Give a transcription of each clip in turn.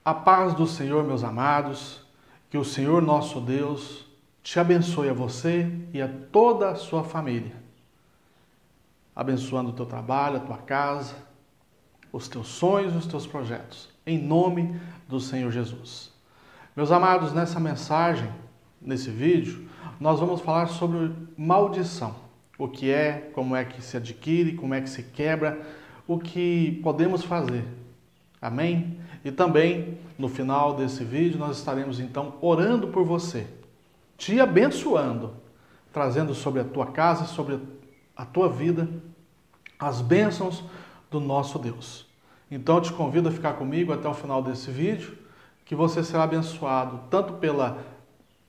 A paz do Senhor, meus amados, que o Senhor nosso Deus te abençoe a você e a toda a sua família, abençoando o teu trabalho, a tua casa, os teus sonhos e os teus projetos, em nome do Senhor Jesus. Meus amados, nessa mensagem, nesse vídeo, nós vamos falar sobre maldição. O que é, como é que se adquire, como é que se quebra, o que podemos fazer. Amém? E também, no final desse vídeo, nós estaremos então orando por você, te abençoando, trazendo sobre a tua casa, sobre a tua vida, as bênçãos do nosso Deus. Então eu te convido a ficar comigo até o final desse vídeo, que você será abençoado tanto pela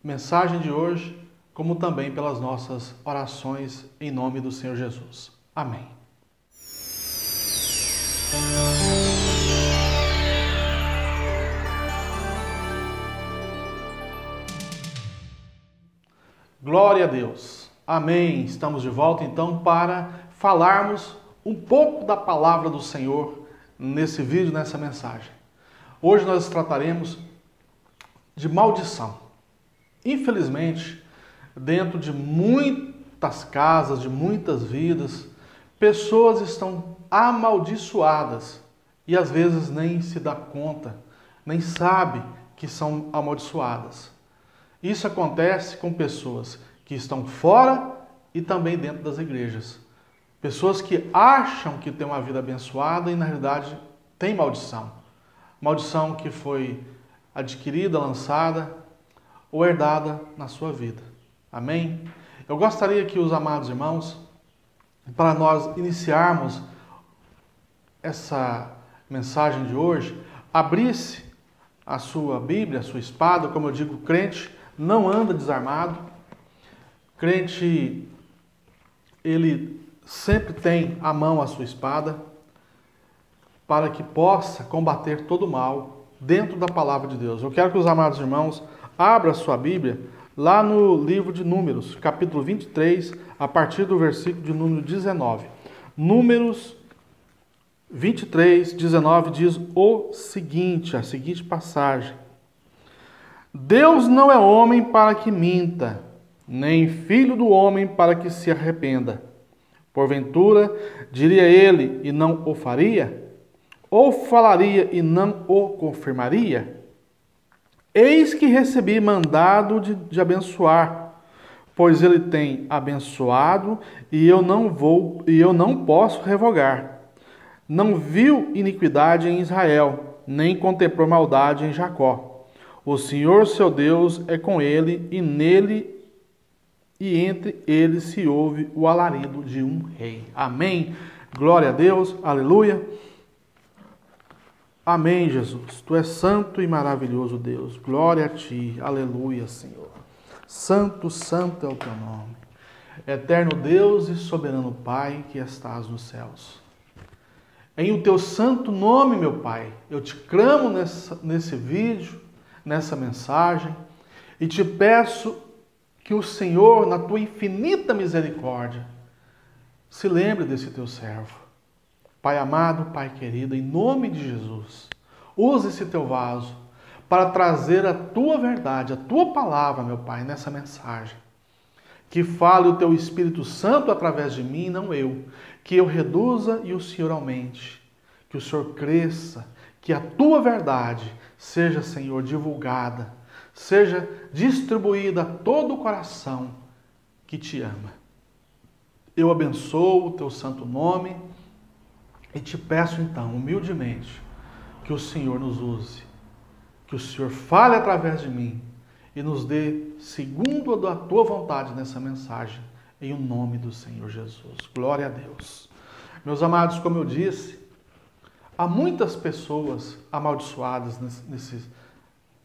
mensagem de hoje, como também pelas nossas orações em nome do Senhor Jesus. Amém. Glória a Deus. Amém. Estamos de volta então para falarmos um pouco da palavra do Senhor nesse vídeo, nessa mensagem. Hoje nós trataremos de maldição. Infelizmente, dentro de muitas casas, de muitas vidas, pessoas estão amaldiçoadas e às vezes nem se dá conta, nem sabe que são amaldiçoadas. Isso acontece com pessoas que estão fora e também dentro das igrejas. Pessoas que acham que têm uma vida abençoada e na realidade têm maldição. Maldição que foi adquirida, lançada ou herdada na sua vida. Amém? Eu gostaria que os amados irmãos, para nós iniciarmos essa mensagem de hoje, abrisse a sua Bíblia, a sua espada. Como eu digo, crente não anda desarmado. Crente, ele sempre tem à mão a sua espada para que possa combater todo o mal dentro da palavra de Deus. Eu quero que os amados irmãos abram a sua Bíblia lá no livro de Números, capítulo 23, a partir do versículo de número 19. Números 23, 19 diz o seguinte, a seguinte passagem: Deus não é homem para que minta, nem filho do homem para que se arrependa. Porventura, diria ele e não o faria? Ou falaria e não o confirmaria? Eis que recebi mandado de abençoar, pois ele tem abençoado e eu não posso revogar. Não viu iniquidade em Israel, nem contemplou maldade em Jacó. O Senhor seu Deus é com ele, e nele e entre eles se ouve o alarido de um rei. Amém. Glória a Deus. Aleluia. Amém, Jesus. Tu és santo e maravilhoso Deus. Glória a ti. Aleluia, Senhor. Santo, santo é o teu nome. Eterno Deus e soberano Pai que estás nos céus. Em o teu santo nome, meu Pai, eu te clamo nesse vídeo, nessa mensagem, e te peço que o Senhor, na tua infinita misericórdia, se lembre desse teu servo. Pai amado, Pai querido, em nome de Jesus, use esse teu vaso para trazer a tua verdade, a tua palavra, meu Pai, nessa mensagem. Que fale o teu Espírito Santo através de mim, não eu. Que eu reduza e o Senhor aumente. Que o Senhor cresça, que a tua verdade seja, Senhor, divulgada, seja distribuída a todo o coração que te ama. Eu abençoo o teu santo nome e te peço então, humildemente, que o Senhor nos use, que o Senhor fale através de mim e nos dê segundo a tua vontade nessa mensagem, em o nome do Senhor Jesus. Glória a Deus. Meus amados, como eu disse, há muitas pessoas amaldiçoadas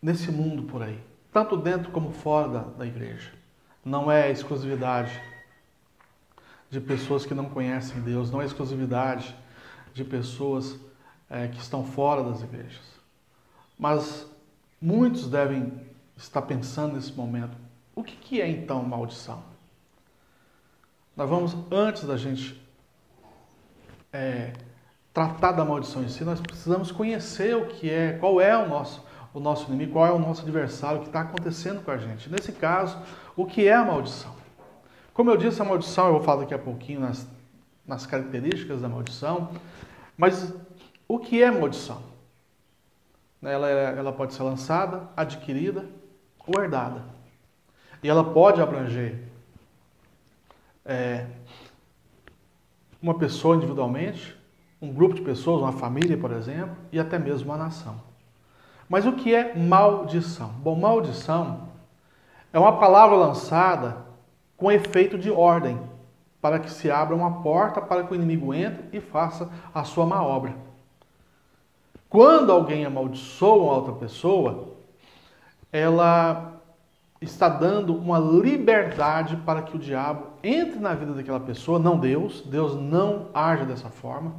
nesse mundo por aí, tanto dentro como fora da igreja. Não é exclusividade de pessoas que não conhecem Deus, não é exclusividade de pessoas que estão fora das igrejas. Mas muitos devem estar pensando nesse momento, o que é então maldição? Nós vamos, antes da gente tratar da maldição em si, nós precisamos conhecer o que é, qual é o nosso inimigo, qual é o nosso adversário, o que está acontecendo com a gente. Nesse caso, o que é a maldição? Como eu disse, a maldição, eu vou falar daqui a pouquinho nas características da maldição, mas o que é maldição? Ela pode ser lançada, adquirida ou herdada. E ela pode abranger uma pessoa individualmente, um grupo de pessoas, uma família, por exemplo, e até mesmo uma nação. Mas o que é maldição? Bom, maldição é uma palavra lançada com efeito de ordem, para que se abra uma porta para que o inimigo entre e faça a sua má obra. Quando alguém amaldiçoa uma outra pessoa, ela está dando uma liberdade para que o diabo entre na vida daquela pessoa, não Deus. Deus não age dessa forma,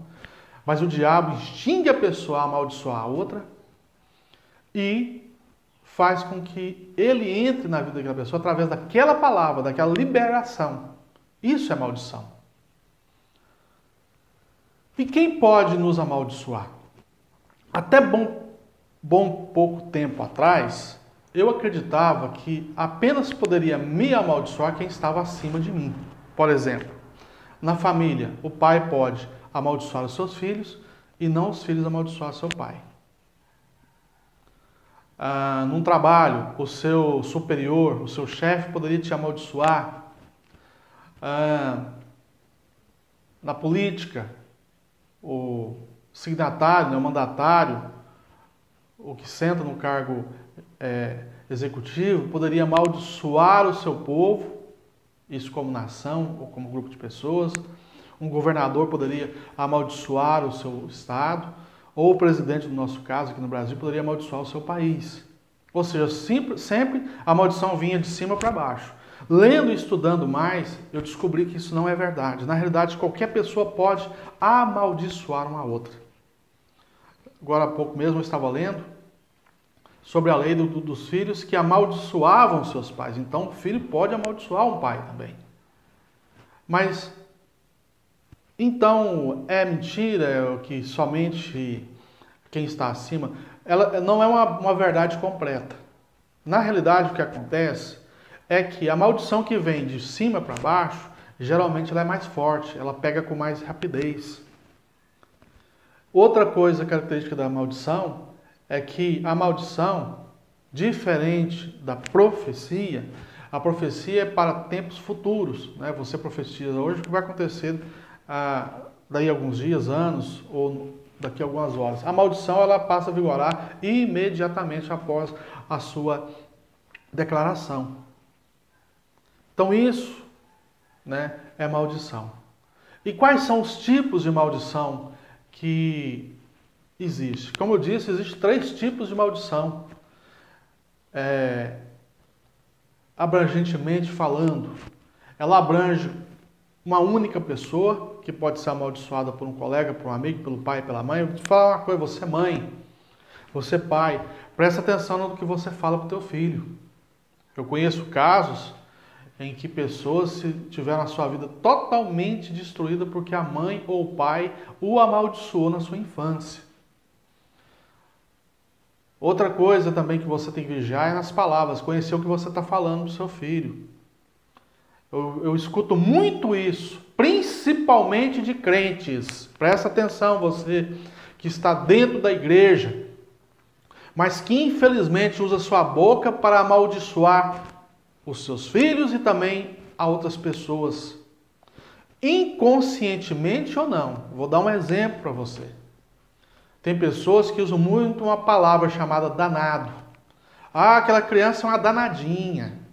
mas o diabo instinga a pessoa a amaldiçoar a outra e faz com que ele entre na vida daquela pessoa através daquela palavra, daquela liberação. Isso é maldição. E quem pode nos amaldiçoar? Até bom pouco tempo atrás, eu acreditava que apenas poderia me amaldiçoar quem estava acima de mim. Por exemplo, na família, o pai pode amaldiçoar os seus filhos e não os filhos amaldiçoar seu pai. Num trabalho, o seu superior, o seu chefe poderia te amaldiçoar. Na política, o signatário, o mandatário, o que senta no cargo executivo, poderia amaldiçoar o seu povo, isso como nação ou como grupo de pessoas. Um governador poderia amaldiçoar o seu estado, ou o presidente, no nosso caso, aqui no Brasil, poderia amaldiçoar o seu país. Ou seja, sempre a maldição vinha de cima para baixo. Lendo e estudando mais, eu descobri que isso não é verdade. Na realidade, qualquer pessoa pode amaldiçoar uma outra. Agora há pouco mesmo eu estava lendo sobre a lei dos filhos que amaldiçoavam seus pais. Então, o filho pode amaldiçoar um pai também. Mas, então, é mentira que somente quem está acima... Ela não é uma verdade completa. Na realidade, o que acontece é que a maldição que vem de cima para baixo, geralmente ela é mais forte, ela pega com mais rapidez. Outra coisa característica da maldição é que a maldição, diferente da profecia, a profecia é para tempos futuros, né? Você profetiza hoje o que vai acontecer daí a alguns dias, anos ou daqui a algumas horas. A maldição ela passa a vigorar imediatamente após a sua declaração. Então isso, né, é maldição. E quais são os tipos de maldição que existe? Como eu disse, existem 3 tipos de maldição. Abrangentemente falando, ela abrange uma única pessoa, que pode ser amaldiçoada por um colega, por um amigo, pelo pai, pela mãe. Eu vou te falar uma coisa, você é mãe, você é pai, presta atenção no que você fala para o teu filho. Eu conheço casos em que pessoas tiveram a sua vida totalmente destruída porque a mãe ou o pai o amaldiçoou na sua infância. Outra coisa também que você tem que vigiar é nas palavras, conhecer o que você está falando para o seu filho. Eu escuto muito isso, principalmente de crentes. Presta atenção, você que está dentro da igreja, mas que infelizmente usa sua boca para amaldiçoar os seus filhos e também a outras pessoas, inconscientemente ou não. Vou dar um exemplo para você. Tem pessoas que usam muito uma palavra chamada danado. Ah, aquela criança é uma danadinha.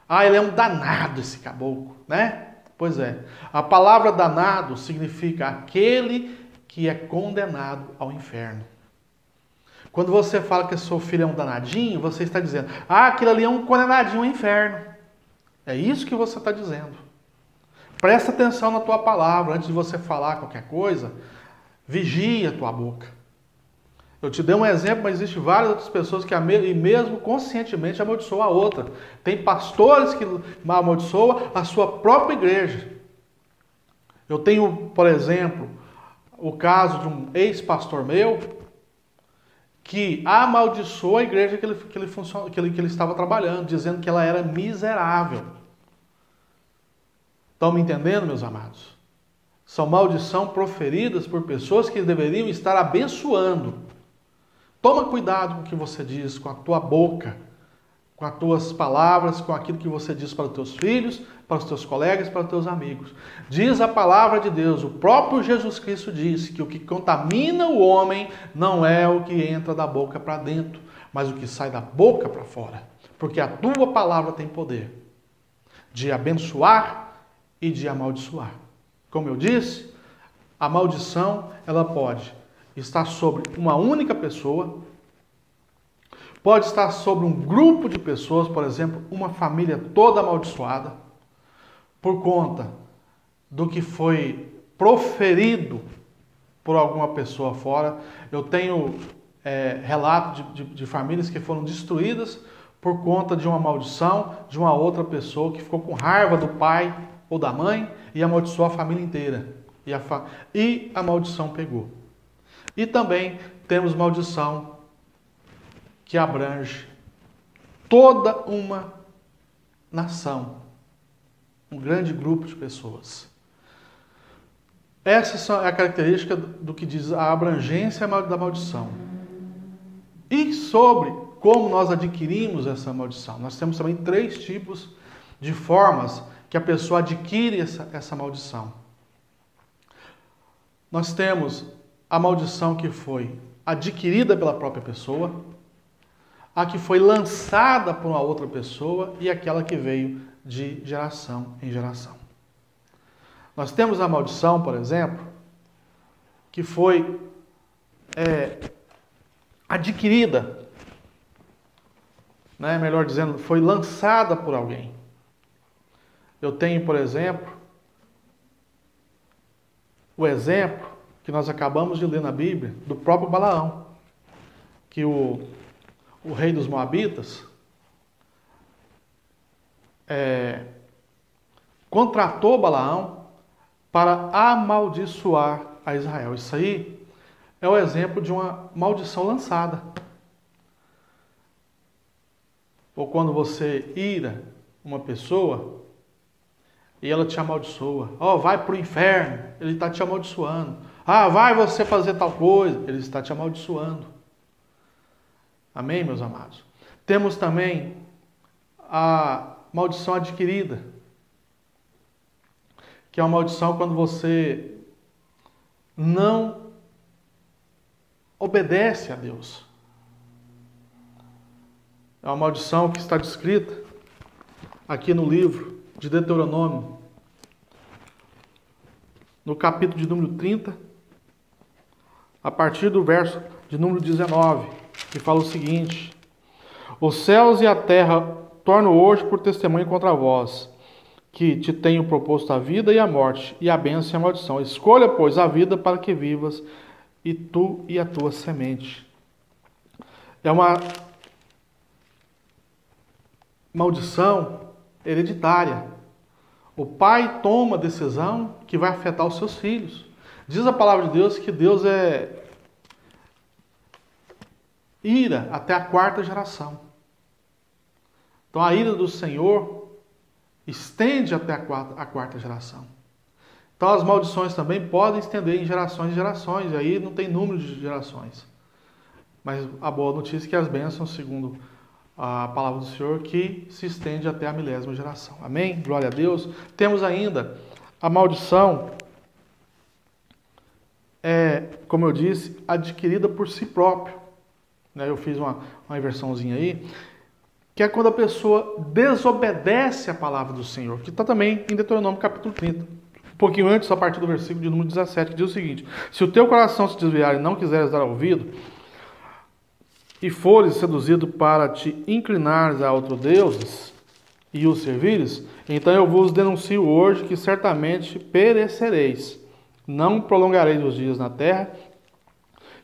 Ah, ele é um danado esse caboclo, né? Pois é. A palavra danado significa aquele que é condenado ao inferno. Quando você fala que seu filho é um danadinho, você está dizendo, ah, aquele ali é um condenadinho ao inferno. É isso que você está dizendo. Presta atenção na tua palavra. Antes de você falar qualquer coisa, vigia a tua boca. Eu te dei um exemplo, mas existem várias outras pessoas que mesmo conscientemente amaldiçoam a outra. Tem pastores que amaldiçoam a sua própria igreja. Eu tenho, por exemplo, o caso de um ex-pastor meu que amaldiçoou a igreja que ele estava trabalhando, dizendo que ela era miserável. Estão me entendendo, meus amados? São maldições proferidas por pessoas que deveriam estar abençoando. Toma cuidado com o que você diz, com a tua boca, com as tuas palavras, com aquilo que você diz para os teus filhos, para os teus colegas, para os teus amigos. Diz a palavra de Deus, o próprio Jesus Cristo disse que o que contamina o homem não é o que entra da boca para dentro, mas o que sai da boca para fora. Porque a tua palavra tem poder de abençoar e de amaldiçoar. Como eu disse, a maldição ela pode estar sobre uma única pessoa, pode estar sobre um grupo de pessoas, por exemplo, uma família toda amaldiçoada, por conta do que foi proferido por alguma pessoa fora. Eu tenho relato de famílias que foram destruídas por conta de uma maldição de uma outra pessoa que ficou com raiva do pai ou da mãe e amaldiçoou a família inteira. E a maldição pegou. E também temos maldição que abrange toda uma nação, um grande grupo de pessoas. Essa é a característica do que diz a abrangência da maldição. E sobre como nós adquirimos essa maldição. Nós temos também 3 tipos de formas que a pessoa adquire essa maldição. Nós temos a maldição que foi adquirida pela própria pessoa, a que foi lançada por uma outra pessoa e aquela que veio de geração em geração. Nós temos a maldição, por exemplo, que foi adquirida, melhor dizendo, foi lançada por alguém. Eu tenho, por exemplo, o exemplo que nós acabamos de ler na Bíblia, do próprio Balaão, que o rei dos Moabitas contratou Balaão para amaldiçoar a Israel. Isso aí é o exemplo de uma maldição lançada. Ou quando você ira uma pessoa e ela te amaldiçoa. Vai para o inferno, ele está te amaldiçoando. Vai você fazer tal coisa, ele está te amaldiçoando. Amém, meus amados? Temos também a maldição adquirida, que é uma maldição quando você não obedece a Deus. É uma maldição que está descrita aqui no livro de Deuteronômio, no capítulo de número 30, a partir do verso de número 19, que fala o seguinte: os céus e a terra torno hoje por testemunho contra vós, que te tenho proposto a vida e a morte, e a bênção e a maldição. Escolha, pois, a vida para que vivas, e tu e a tua semente. É uma maldição hereditária. O pai toma decisão que vai afetar os seus filhos. Diz a palavra de Deus que Deus é ira até a 4ª geração. Então a ira do Senhor estende até a 4ª geração. Então as maldições também podem estender em gerações e gerações, e aí não tem número de gerações. Mas a boa notícia é que as bênçãos, segundo a palavra do Senhor, que se estende até a 1000ª geração. Amém? Glória a Deus. Temos ainda a maldição, como eu disse, adquirida por si próprio. Eu fiz uma inversãozinha aí, que é quando a pessoa desobedece a palavra do Senhor, que está também em Deuteronômio capítulo 30. Um pouquinho antes, a partir do versículo de número 17, que diz o seguinte: se o teu coração se desviar e não quiseres dar ouvido, e fores seduzido para te inclinares a outros deuses e os servires, então eu vos denuncio hoje que certamente perecereis. Não prolongareis os dias na terra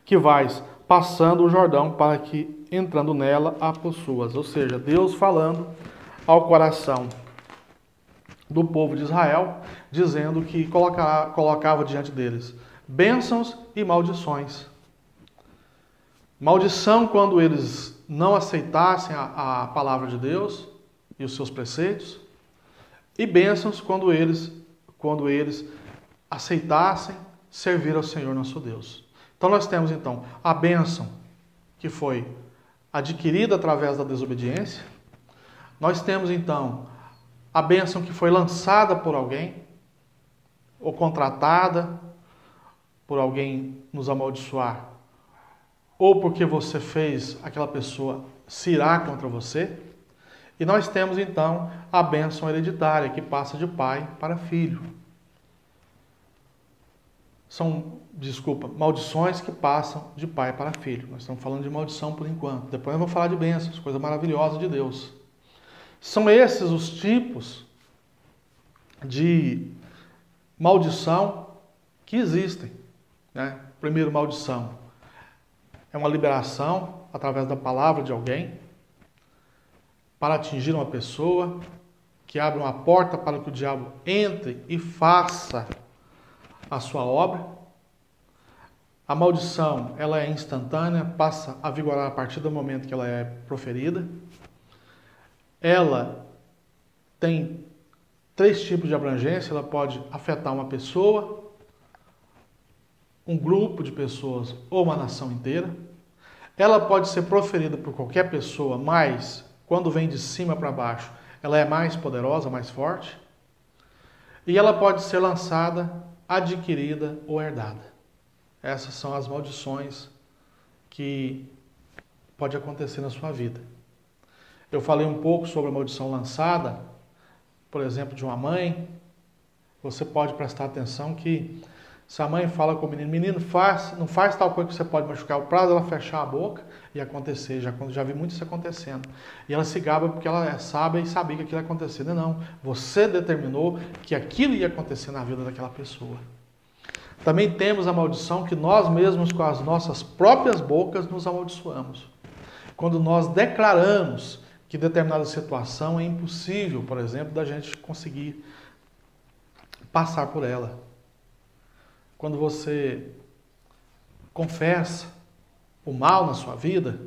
que vais passando o Jordão, para que, entrando nela, a possuas. Ou seja, Deus falando ao coração do povo de Israel, dizendo que colocava diante deles bênçãos e maldições. Maldição quando eles não aceitassem a palavra de Deus e os seus preceitos, e bênçãos quando eles aceitassem servir ao Senhor nosso Deus. Então nós temos então a bênção que foi adquirida através da desobediência. Nós temos então a bênção que foi lançada por alguém, ou contratada por alguém nos amaldiçoar, ou porque você fez aquela pessoa se irar contra você. E nós temos então a bênção hereditária, que passa de pai para filho. São, maldições que passam de pai para filho. Nós estamos falando de maldição por enquanto. Depois nós vamos falar de bênçãos, coisa maravilhosa de Deus. São esses os tipos de maldição que existem, né? Primeiro, maldição é uma liberação através da palavra de alguém para atingir uma pessoa, que abre uma porta para que o diabo entre e faça a sua obra. A maldição, ela é instantânea, passa a vigorar a partir do momento que ela é proferida. Ela tem 3 tipos de abrangência. Ela pode afetar uma pessoa, um grupo de pessoas ou uma nação inteira. Ela pode ser proferida por qualquer pessoa, mas quando vem de cima para baixo, ela é mais poderosa, mais forte. E ela pode ser lançada, adquirida ou herdada. Essas são as maldições que pode acontecer na sua vida. Eu falei um pouco sobre a maldição lançada, por exemplo, de uma mãe. Você pode prestar atenção que se a mãe fala com o menino, não faz tal coisa que você pode machucar, o prazo ela fechar a boca e acontecer. Já vi muito isso acontecendo. E ela se gaba porque ela é sábia e sabia que aquilo ia acontecer. Não, você determinou que aquilo ia acontecer na vida daquela pessoa. Também temos a maldição que nós mesmos, com as nossas próprias bocas, nos amaldiçoamos. Quando nós declaramos que determinada situação é impossível, por exemplo, da gente conseguir passar por ela. Quando você confessa o mal na sua vida,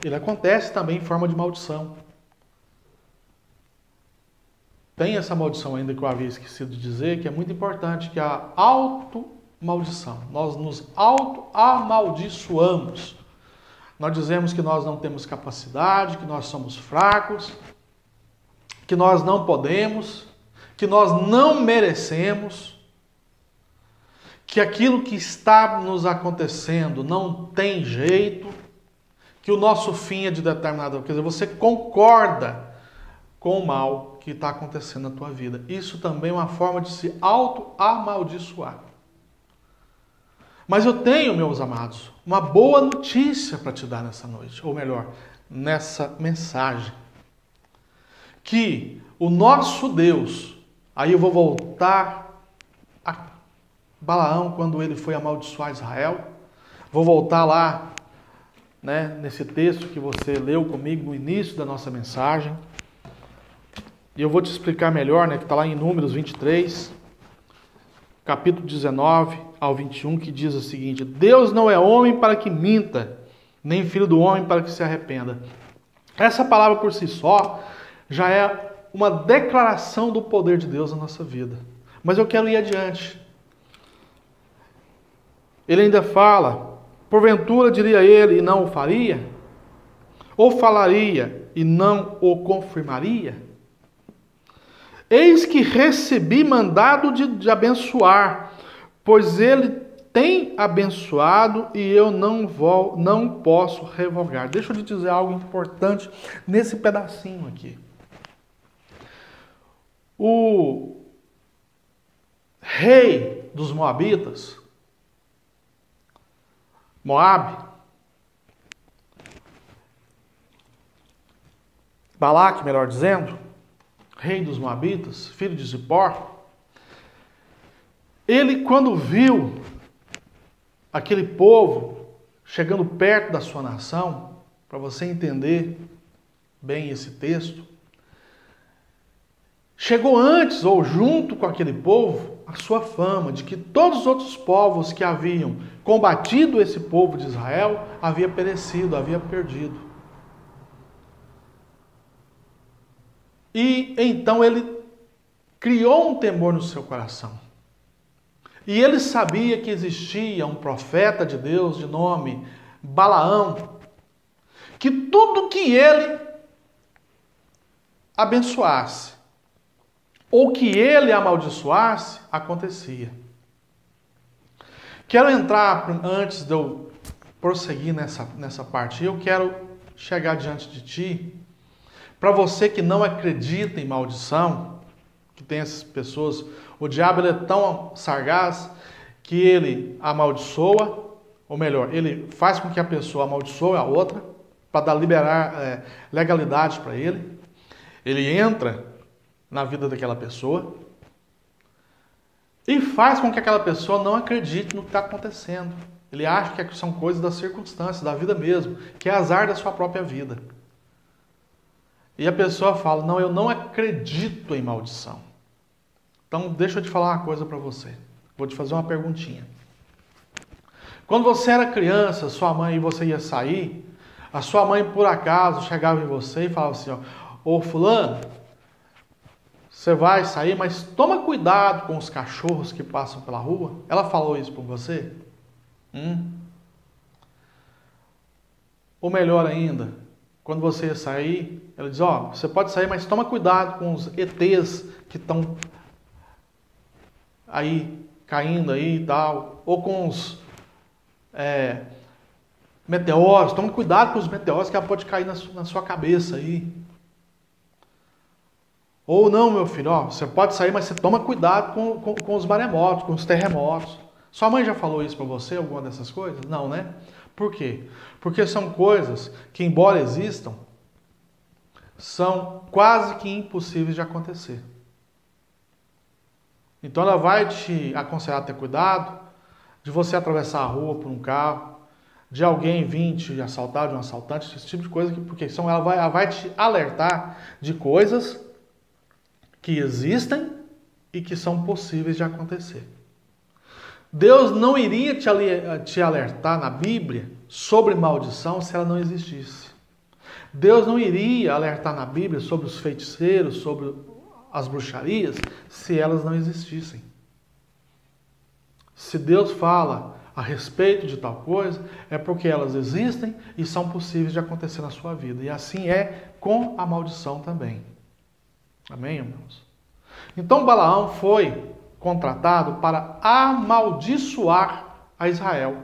ele acontece também em forma de maldição. Tem essa maldição ainda que eu havia esquecido de dizer, que é muito importante, que é a automaldição. Nós nos auto-amaldiçoamos. Nós dizemos que nós não temos capacidade, que nós somos fracos, que nós não podemos, que nós não merecemos, que aquilo que está nos acontecendo não tem jeito, que o nosso fim é de determinada... Quer dizer, você concorda com o mal que está acontecendo na tua vida. Isso também é uma forma de se auto-amaldiçoar. Mas eu tenho, meus amados, uma boa notícia para te dar nessa noite, ou melhor, nessa mensagem. Que o nosso Deus, aí eu vou voltar a Balaão quando ele foi amaldiçoar Israel. Vou voltar lá, né, nesse texto que você leu comigo no início da nossa mensagem. E eu vou te explicar melhor, né, que está lá em Números 23, capítulo 19 ao 21, que diz o seguinte: Deus não é homem para que minta, nem filho do homem para que se arrependa. Essa palavra por si só já é uma declaração do poder de Deus na nossa vida. Mas eu quero ir adiante. Ele ainda fala: porventura diria ele e não o faria? Ou falaria e não o confirmaria? Eis que recebi mandado de abençoar, pois ele tem abençoado e eu não posso revogar. Deixa eu te dizer algo importante nesse pedacinho aqui. O rei dos Moabitas, Moabe, Balaque, melhor dizendo, rei dos Moabitas, filho de Zippor, ele, quando viu aquele povo chegando perto da sua nação, para você entender bem esse texto, chegou antes ou junto com aquele povo a sua fama de que todos os outros povos que haviam combatido esse povo de Israel havia perecido, havia perdido. E então ele criou um temor no seu coração. E ele sabia que existia um profeta de Deus de nome Balaão, que tudo que ele abençoasse, ou que ele amaldiçoasse, acontecia. Quero entrar, antes de eu prosseguir nessa parte, eu quero chegar diante de ti, para você que não acredita em maldição, que tem essas pessoas, o diabo ele é tão sagaz que ele amaldiçoa, ou melhor, ele faz com que a pessoa amaldiçoe a outra, para liberar legalidade para ele. Ele entra na vida daquela pessoa e faz com que aquela pessoa não acredite no que está acontecendo. Ele acha que são coisas das circunstâncias, da vida mesmo, que é azar da sua própria vida. E a pessoa fala, não, eu não acredito em maldição. Então, deixa eu te falar uma coisa para você. Vou te fazer uma perguntinha. Quando você era criança, sua mãe e você ia sair, a sua mãe, por acaso, chegava em você e falava assim, ó, ô fulano, você vai sair, mas toma cuidado com os cachorros que passam pela rua. Ela falou isso para você? Ou melhor ainda, quando você ia sair, ela diz, ó, você pode sair, mas toma cuidado com os ETs que estão aí, caindo aí e tal, ou com os meteoros, toma cuidado com os meteoros que ela pode cair na sua cabeça aí. Ou não, meu filho, ó, você pode sair, mas você toma cuidado com os maremotos, com os terremotos. Sua mãe já falou isso para você, alguma dessas coisas? Não, né? Por quê? Porque são coisas que, embora existam, são quase que impossíveis de acontecer. Então ela vai te aconselhar a ter cuidado de você atravessar a rua por um carro, de alguém vir te assaltar, de um assaltante, esse tipo de coisa, porque ela vai te alertar de coisas que existem e que são possíveis de acontecer. Deus não iria te alertar na Bíblia sobre maldição se ela não existisse. Deus não iria alertar na Bíblia sobre os feiticeiros, sobre as bruxarias, se elas não existissem. Se Deus fala a respeito de tal coisa, é porque elas existem e são possíveis de acontecer na sua vida. E assim é com a maldição também. Amém, irmãos? Então Balaão foi contratado para amaldiçoar a Israel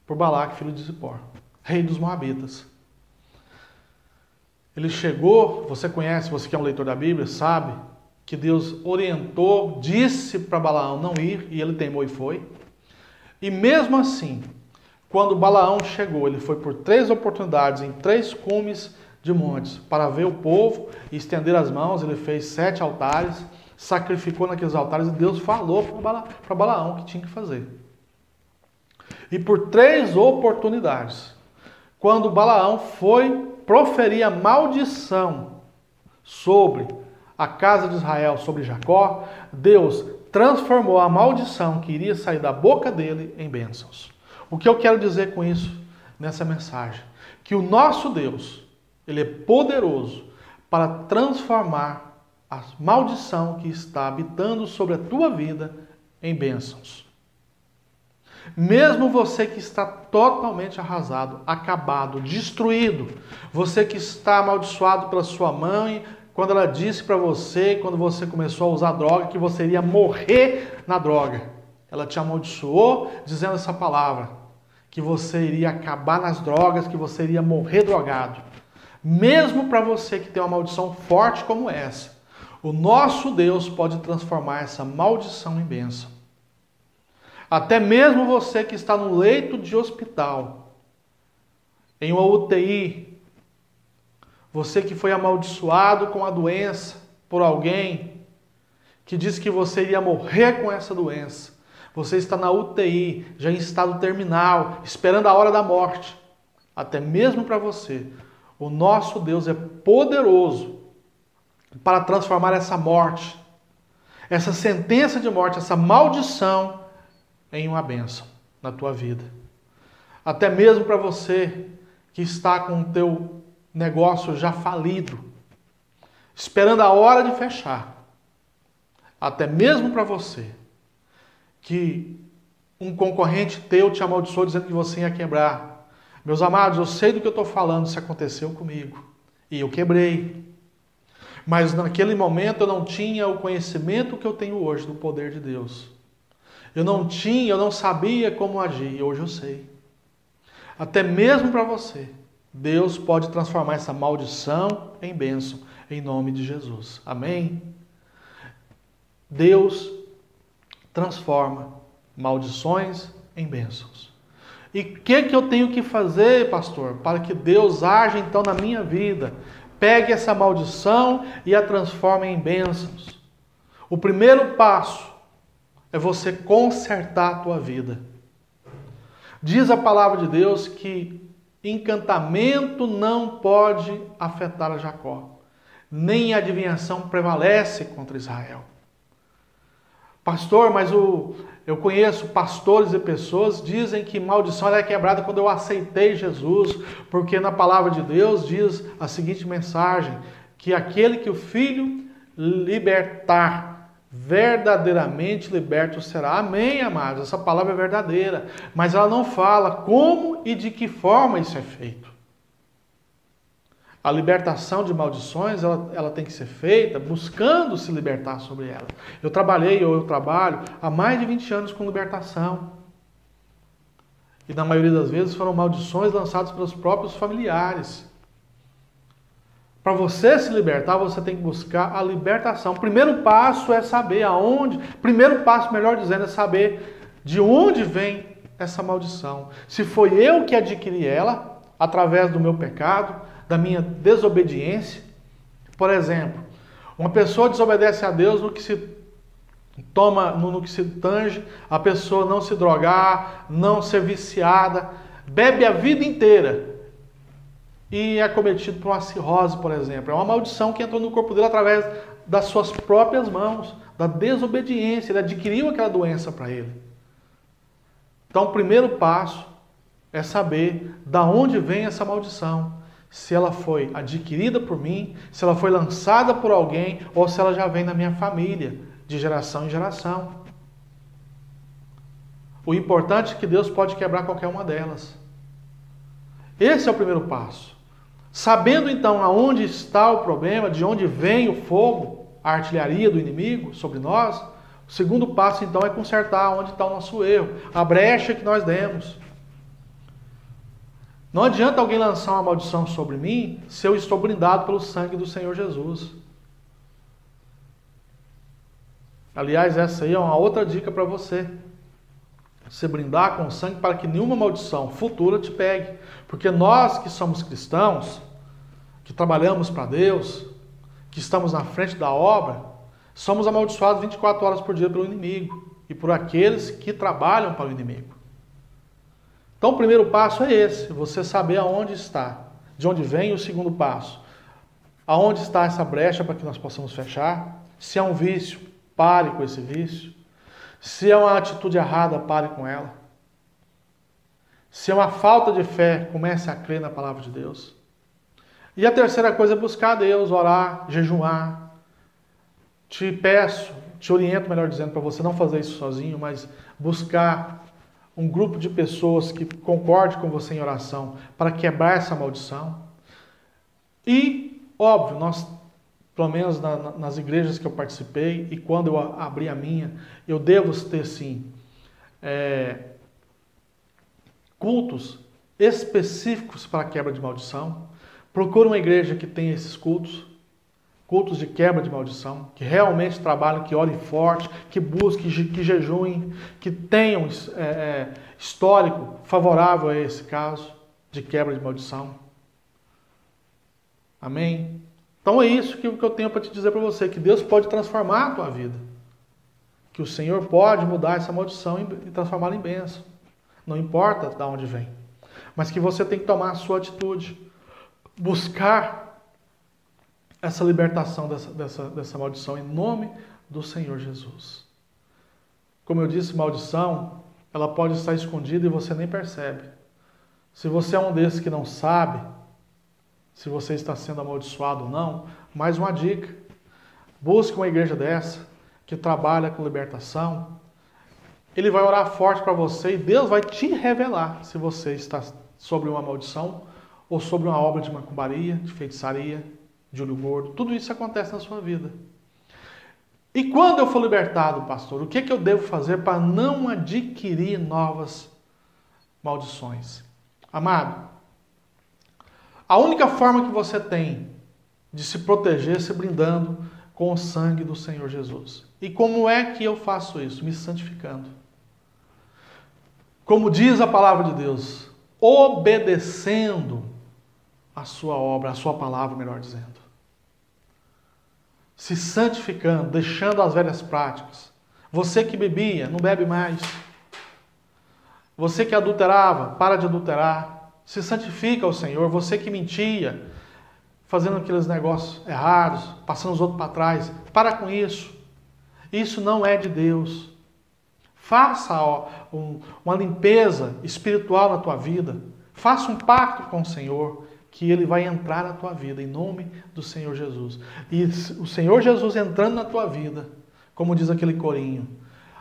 por Balaque, filho de Zippor, rei dos Moabitas. Ele chegou, você conhece, você que é um leitor da Bíblia, sabe que Deus orientou, disse para Balaão não ir, e ele teimou e foi. E mesmo assim, quando Balaão chegou, ele foi por 3 oportunidades, em 3 cumes de montes, para ver o povo e estender as mãos. Ele fez 7 altares, sacrificou naqueles altares, e Deus falou para Balaão o que tinha que fazer. E por 3 oportunidades, quando Balaão foi proferir a maldição sobre a casa de Israel, sobre Jacó, Deus transformou a maldição que iria sair da boca dele em bênçãos. O que eu quero dizer com isso nessa mensagem? Que o nosso Deus, ele é poderoso para transformar a maldição que está habitando sobre a tua vida em bênçãos. Mesmo você que está totalmente arrasado, acabado, destruído, você que está amaldiçoado pela sua mãe, quando ela disse para você, quando você começou a usar droga, que você iria morrer na droga. Ela te amaldiçoou dizendo essa palavra, que você iria acabar nas drogas, que você iria morrer drogado. Mesmo para você que tem uma maldição forte como essa, o nosso Deus pode transformar essa maldição em bênção. Até mesmo você que está no leito de hospital, em uma UTI, você que foi amaldiçoado com a doença por alguém que disse que você iria morrer com essa doença, você está na UTI, já em estado terminal, esperando a hora da morte. Até mesmo para você, o nosso Deus é poderoso para transformar essa morte, essa sentença de morte, essa maldição em uma bênção na tua vida. Até mesmo para você que está com o teu negócio já falido, esperando a hora de fechar. Até mesmo para você que um concorrente teu te amaldiçoou dizendo que você ia quebrar. Meus amados, eu sei do que eu estou falando, isso aconteceu comigo. E eu quebrei. Mas naquele momento eu não tinha o conhecimento que eu tenho hoje do poder de Deus. Eu não sabia como agir, e hoje eu sei. Até mesmo para você, Deus pode transformar essa maldição em bênção, em nome de Jesus. Amém? Deus transforma maldições em bênçãos. E o que eu tenho que fazer, pastor, para que Deus haja então na minha vida? Pegue essa maldição e a transforme em bênçãos. O primeiro passo é você consertar a tua vida. Diz a palavra de Deus que encantamento não pode afetar a Jacó, nem a adivinhação prevalece contra Israel. Pastor, mas eu conheço pastores e pessoas que dizem que maldição ela é quebrada quando eu aceitei Jesus, porque na palavra de Deus diz a seguinte mensagem, que aquele que o Filho libertar, verdadeiramente liberto será. Amém, amados? Essa palavra é verdadeira, mas ela não fala como e de que forma isso é feito. A libertação de maldições, ela tem que ser feita buscando se libertar sobre ela. Eu trabalho há mais de 20 anos com libertação. E na maioria das vezes foram maldições lançadas pelos próprios familiares. Para você se libertar, você tem que buscar a libertação. O primeiro passo é saber aonde, primeiro passo, melhor dizendo, é saber de onde vem essa maldição. Se foi eu que adquiri ela, através do meu pecado, da minha desobediência. Por exemplo, uma pessoa desobedece a Deus no que se tange, a pessoa não se drogar, não ser viciada, bebe a vida inteira e é cometido por uma cirrose, por exemplo. É uma maldição que entrou no corpo dele através das suas próprias mãos, da desobediência. Ele adquiriu aquela doença para ele. Então, o primeiro passo é saber de onde vem essa maldição. Se ela foi adquirida por mim, se ela foi lançada por alguém, ou se ela já vem na minha família, de geração em geração. O importante é que Deus pode quebrar qualquer uma delas. Esse é o primeiro passo. Sabendo então aonde está o problema, de onde vem o fogo, a artilharia do inimigo sobre nós, o segundo passo então é consertar onde está o nosso erro, a brecha que nós demos. Não adianta alguém lançar uma maldição sobre mim se eu estou blindado pelo sangue do Senhor Jesus. Aliás, essa aí é uma outra dica para você. Se blindar com o sangue para que nenhuma maldição futura te pegue. Porque nós que somos cristãos, que trabalhamos para Deus, que estamos na frente da obra, somos amaldiçoados 24 horas por dia pelo inimigo e por aqueles que trabalham para o inimigo. Então o primeiro passo é esse, você saber aonde está, de onde vem. O segundo passo, aonde está essa brecha para que nós possamos fechar. Se é um vício, pare com esse vício. Se é uma atitude errada, pare com ela. Se é uma falta de fé, comece a crer na palavra de Deus. E a terceira coisa é buscar a Deus, orar, jejuar. Te oriento, melhor dizendo, para você não fazer isso sozinho, mas buscar um grupo de pessoas que concorde com você em oração para quebrar essa maldição. E, óbvio, nós, pelo menos nas igrejas que eu participei e quando eu abri a minha, eu devo ter sim cultos específicos para a quebra de maldição. Procure uma igreja que tenha esses cultos de quebra de maldição, que realmente trabalhem, que orem forte, que busquem, que jejuem, que tenham histórico favorável a esse caso de quebra de maldição. Amém? Então é isso que eu tenho para te dizer para você, que Deus pode transformar a tua vida. Que o Senhor pode mudar essa maldição e transformá-la em bênção. Não importa de onde vem. Mas que você tem que tomar a sua atitude. Buscar essa libertação dessa maldição em nome do Senhor Jesus. Como eu disse, maldição, ela pode estar escondida e você nem percebe. Se você é um desses que não sabe se você está sendo amaldiçoado ou não, mais uma dica. Busque uma igreja dessa que trabalha com libertação. Ele vai orar forte para você e Deus vai te revelar se você está sobre uma maldição ou sobre uma obra de macumbaria, de feitiçaria, de olho gordo. Tudo isso acontece na sua vida. E quando eu for libertado, pastor, o que eu devo fazer para não adquirir novas maldições? Amado, a única forma que você tem de se proteger é se brindando com o sangue do Senhor Jesus. E como é que eu faço isso? Me santificando. Como diz a palavra de Deus, obedecendo a sua obra, a sua palavra, melhor dizendo. Se santificando, deixando as velhas práticas. Você que bebia, não bebe mais. Você que adulterava, para de adulterar. Se santifica ao Senhor. Você que mentia, fazendo aqueles negócios errados, passando os outros para trás. Para com isso. Isso não é de Deus. Faça uma limpeza espiritual na tua vida. Faça um pacto com o Senhor, que Ele vai entrar na tua vida, em nome do Senhor Jesus. E o Senhor Jesus entrando na tua vida, como diz aquele corinho,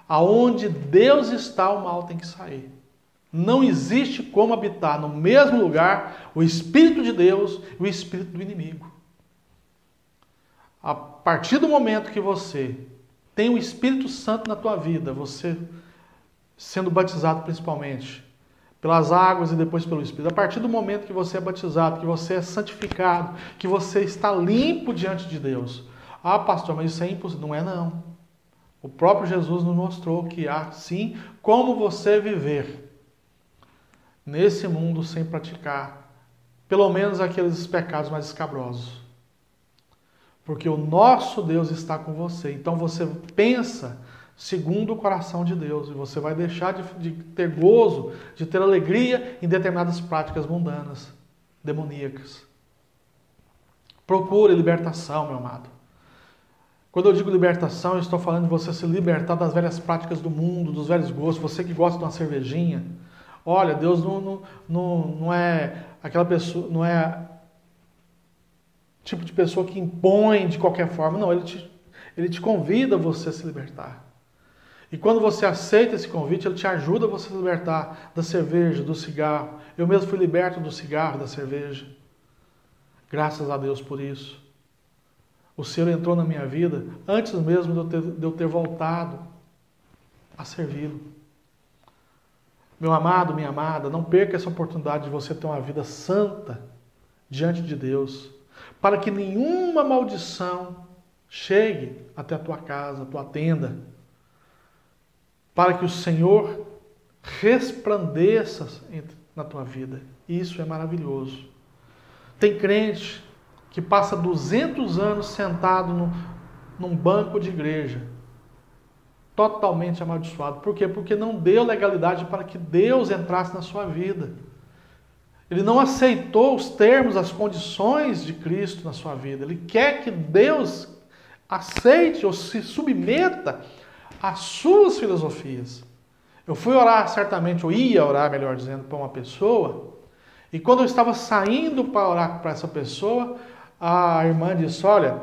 aonde Deus está, o mal tem que sair. Não existe como habitar no mesmo lugar o Espírito de Deus e o Espírito do inimigo. A partir do momento que você tem o Espírito Santo na tua vida, você sendo batizado principalmente pelas águas e depois pelo Espírito, a partir do momento que você é batizado, que você é santificado, que você está limpo diante de Deus. Ah, pastor, mas isso é impossível. Não é não. O próprio Jesus nos mostrou que há sim como você viver nesse mundo sem praticar pelo menos aqueles pecados mais escabrosos. Porque o nosso Deus está com você. Então você pensa segundo o coração de Deus. E você vai deixar de ter gozo, de ter alegria em determinadas práticas mundanas, demoníacas. Procure libertação, meu amado. Quando eu digo libertação, eu estou falando de você se libertar das velhas práticas do mundo, dos velhos gostos. Você que gosta de uma cervejinha. Olha, Deus não é aquela pessoa, não é tipo de pessoa que impõe de qualquer forma. Não, ele te convida a você a se libertar. E quando você aceita esse convite, ele te ajuda a você se libertar da cerveja, do cigarro. Eu mesmo fui liberto do cigarro, da cerveja. Graças a Deus por isso. O Senhor entrou na minha vida antes mesmo de eu ter voltado a servi-lo. Meu amado, minha amada, não perca essa oportunidade de você ter uma vida santa diante de Deus, para que nenhuma maldição chegue até a tua casa, a tua tenda, para que o Senhor resplandeça na tua vida. Isso é maravilhoso. Tem crente que passa 200 anos sentado num banco de igreja, totalmente amaldiçoado. Por quê? Porque não deu legalidade para que Deus entrasse na sua vida. Ele não aceitou os termos, as condições de Cristo na sua vida. Ele quer que Deus aceite ou se submeta às suas filosofias. Eu fui orar certamente, ou ia orar, melhor dizendo, para uma pessoa, e quando eu estava saindo para orar para essa pessoa, a irmã disse, olha,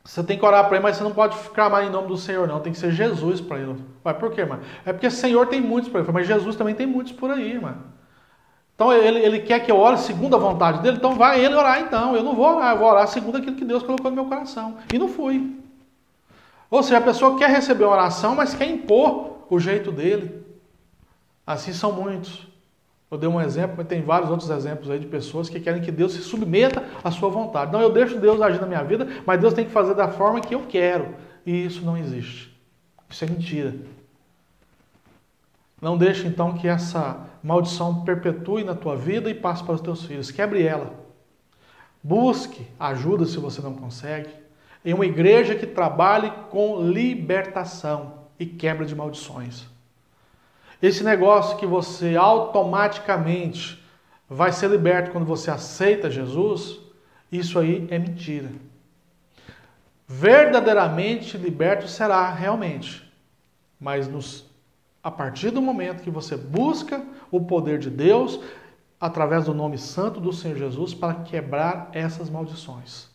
você tem que orar para ele, mas você não pode clamar em nome do Senhor, não. Tem que ser Jesus para ele. Mas por quê, irmã? É porque Senhor tem muitos por aí. Mas Jesus também tem muitos por aí, irmã. Então ele quer que eu ore segundo a vontade dele, então vai ele orar então. Eu não vou orar, eu vou orar segundo aquilo que Deus colocou no meu coração. E não fui. Ou seja, a pessoa quer receber uma oração, mas quer impor o jeito dele. Assim são muitos. Eu dei um exemplo, mas tem vários outros exemplos aí de pessoas que querem que Deus se submeta à sua vontade. Não, eu deixo Deus agir na minha vida, mas Deus tem que fazer da forma que eu quero. E isso não existe. Isso é mentira. Não deixe então que essa maldição perpetue na tua vida e passe para os teus filhos. Quebre ela. Busque ajuda se você não consegue. Em uma igreja que trabalhe com libertação e quebra de maldições. Esse negócio que você automaticamente vai ser liberto quando você aceita Jesus, isso aí é mentira. verdadeiramente liberto será realmente. Mas a partir do momento que você busca o poder de Deus, através do nome santo do Senhor Jesus, para quebrar essas maldições,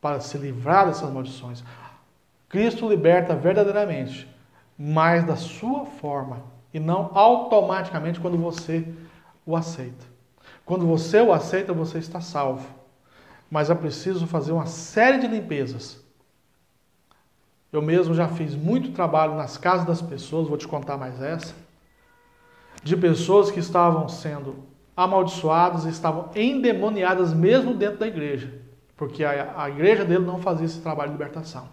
para se livrar dessas maldições. Cristo liberta verdadeiramente, mas da sua forma, e não automaticamente quando você o aceita. Quando você o aceita, você está salvo. Mas é preciso fazer uma série de limpezas. Eu mesmo já fiz muito trabalho nas casas das pessoas, vou te contar mais essa, de pessoas que estavam sendo amaldiçoadas e estavam endemoniadas mesmo dentro da igreja, porque a igreja dele não fazia esse trabalho de libertação.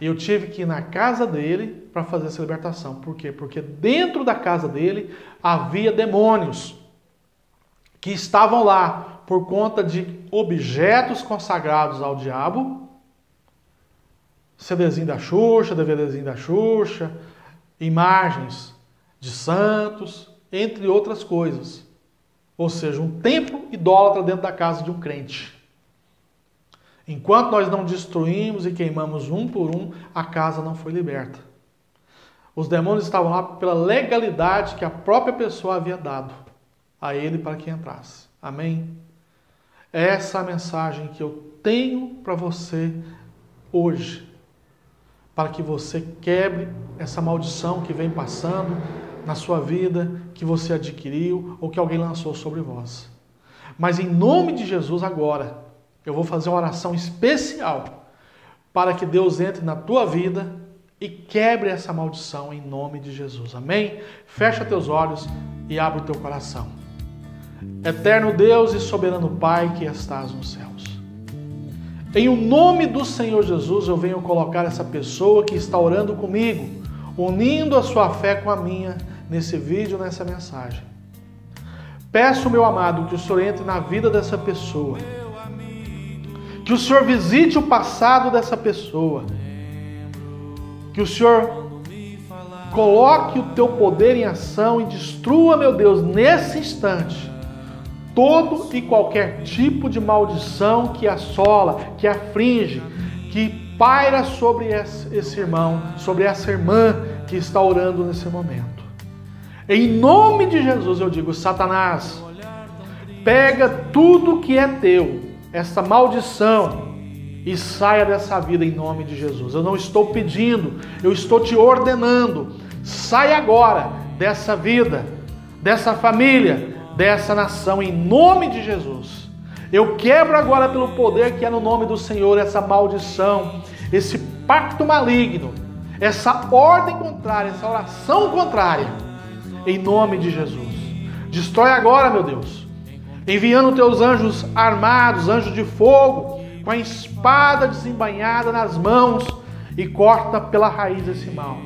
E eu tive que ir na casa dele para fazer essa libertação. Por quê? Porque dentro da casa dele havia demônios que estavam lá por conta de objetos consagrados ao diabo, CDzinho da Xuxa, DVDzinho da Xuxa, imagens de santos, entre outras coisas. Ou seja, um templo idólatra dentro da casa de um crente. Enquanto nós não destruímos e queimamos um por um, a casa não foi liberta. Os demônios estavam lá pela legalidade que a própria pessoa havia dado a ele para que entrasse. Amém? Essa é a mensagem que eu tenho para você hoje, para que você quebre essa maldição que vem passando na sua vida, que você adquiriu ou que alguém lançou sobre vós. Mas em nome de Jesus agora, eu vou fazer uma oração especial para que Deus entre na tua vida e quebre essa maldição em nome de Jesus. Amém? Fecha teus olhos e abre o teu coração. Eterno Deus e soberano Pai que estás nos céus. Em o nome do Senhor Jesus, eu venho colocar essa pessoa que está orando comigo, unindo a sua fé com a minha, nesse vídeo, nessa mensagem. Peço, meu amado, que o Senhor entre na vida dessa pessoa. Que o Senhor visite o passado dessa pessoa. Que o Senhor coloque o teu poder em ação e destrua, meu Deus, nesse instante, todo e qualquer tipo de maldição que assola, que aflige, que paira sobre esse irmão, sobre essa irmã que está orando nesse momento. Em nome de Jesus eu digo, Satanás, pega tudo que é teu, essa maldição, e saia dessa vida em nome de Jesus. Eu não estou pedindo, eu estou te ordenando. Saia agora dessa vida, dessa família, dessa nação, em nome de Jesus. Eu quebro agora pelo poder que é no nome do Senhor essa maldição, esse pacto maligno, essa ordem contrária, essa oração contrária, em nome de Jesus. Destrói agora, meu Deus, enviando teus anjos armados, anjos de fogo, com a espada desembainhada nas mãos, e corta pela raiz esse mal.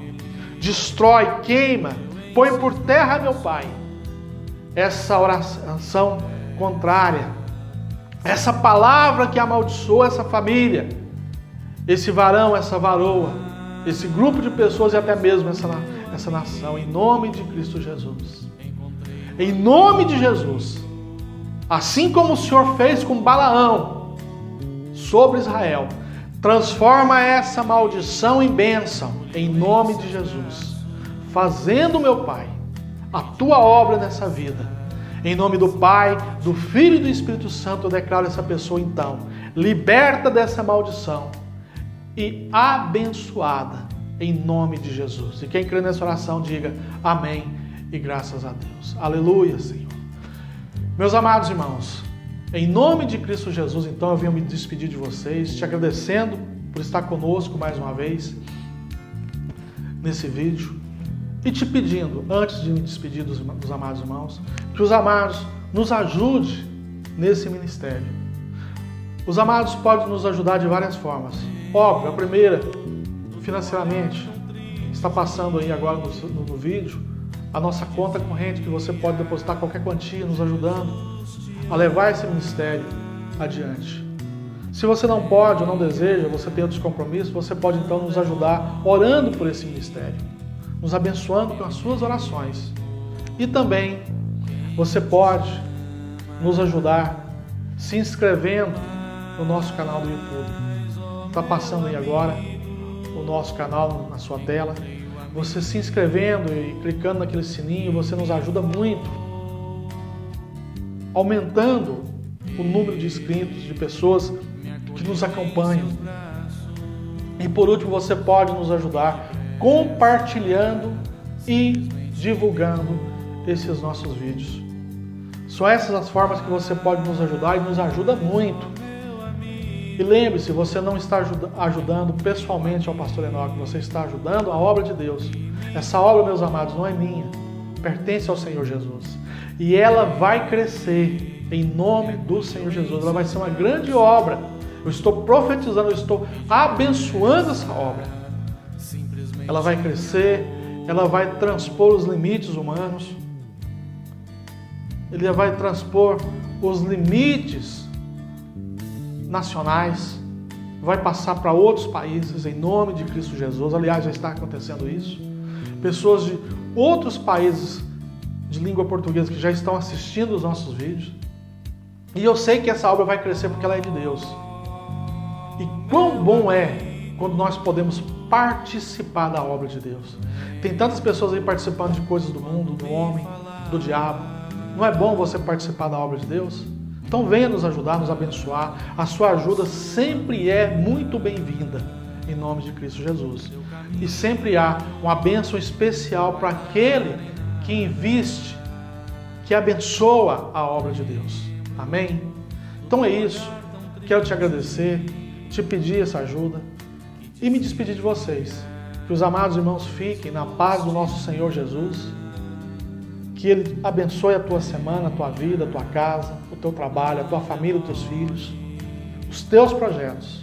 Destrói, queima, põe por terra, meu Pai, essa oração contrária, essa palavra que amaldiçoa essa família, esse varão, essa varoa, esse grupo de pessoas e até mesmo essa nação, em nome de Cristo Jesus. Em nome de Jesus, assim como o Senhor fez com Balaão sobre Israel, transforma essa maldição em bênção, em nome de Jesus, fazendo, meu Pai, a tua obra nessa vida. Em nome do Pai, do Filho e do Espírito Santo, eu declaro essa pessoa então liberta dessa maldição e abençoada em nome de Jesus. E quem crê nessa oração, diga amém e graças a Deus. Aleluia, Senhor. Meus amados irmãos, em nome de Cristo Jesus, então eu venho me despedir de vocês, te agradecendo por estar conosco mais uma vez nesse vídeo e te pedindo, antes de me despedir dos amados irmãos, que os amados nos ajudem nesse ministério. Os amados podem nos ajudar de várias formas. Óbvio, a primeira, financeiramente, está passando aí agora no vídeo, a nossa conta corrente, que você pode depositar qualquer quantia nos ajudando a levar esse ministério adiante. Se você não pode ou não deseja, você tem outros compromissos, você pode então nos ajudar orando por esse ministério, nos abençoando com as suas orações. E também você pode nos ajudar se inscrevendo no nosso canal do YouTube. Está passando aí agora o nosso canal na sua tela. Você se inscrevendo e clicando naquele sininho, você nos ajuda muito, aumentando o número de inscritos, de pessoas que nos acompanham. E por último, você pode nos ajudar compartilhando e divulgando esses nossos vídeos. São essas as formas que você pode nos ajudar e nos ajuda muito. E lembre-se, você não está ajudando pessoalmente ao pastor Enoque, você está ajudando a obra de Deus. Essa obra, meus amados, não é minha, pertence ao Senhor Jesus. E ela vai crescer em nome do Senhor Jesus. Ela vai ser uma grande obra. Eu estou profetizando, eu estou abençoando essa obra. Ela vai crescer, ela vai transpor os limites humanos. Ele vai transpor os limites nacionais, vai passar para outros países em nome de Cristo Jesus. Aliás, já está acontecendo isso. Pessoas de outros países de língua portuguesa que já estão assistindo os nossos vídeos. E eu sei que essa obra vai crescer porque ela é de Deus. E quão bom é quando nós podemos participar da obra de Deus. Tem tantas pessoas aí participando de coisas do mundo, do homem, do diabo. Não é bom você participar da obra de Deus? Então venha nos ajudar, nos abençoar. A sua ajuda sempre é muito bem-vinda, em nome de Cristo Jesus. E sempre há uma bênção especial para aquele que investe, que abençoa a obra de Deus. Amém? Então é isso. Quero te agradecer, te pedir essa ajuda e me despedir de vocês. Que os amados irmãos fiquem na paz do nosso Senhor Jesus. Que Ele abençoe a tua semana, a tua vida, a tua casa, o teu trabalho, a tua família, os teus filhos, os teus projetos.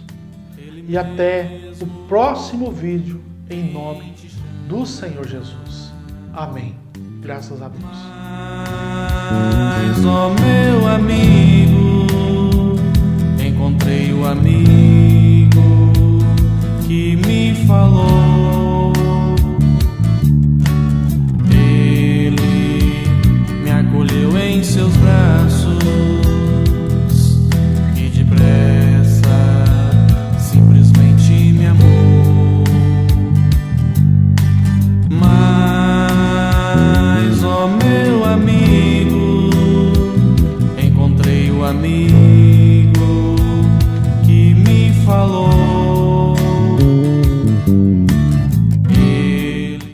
E até o próximo vídeo, em nome do Senhor Jesus. Amém. Graças a Deus. Mas, ó meu amigo, encontrei o amigo que me falou. Em seus braços e depressa simplesmente me amou. Mas, ó meu amigo, encontrei o amigo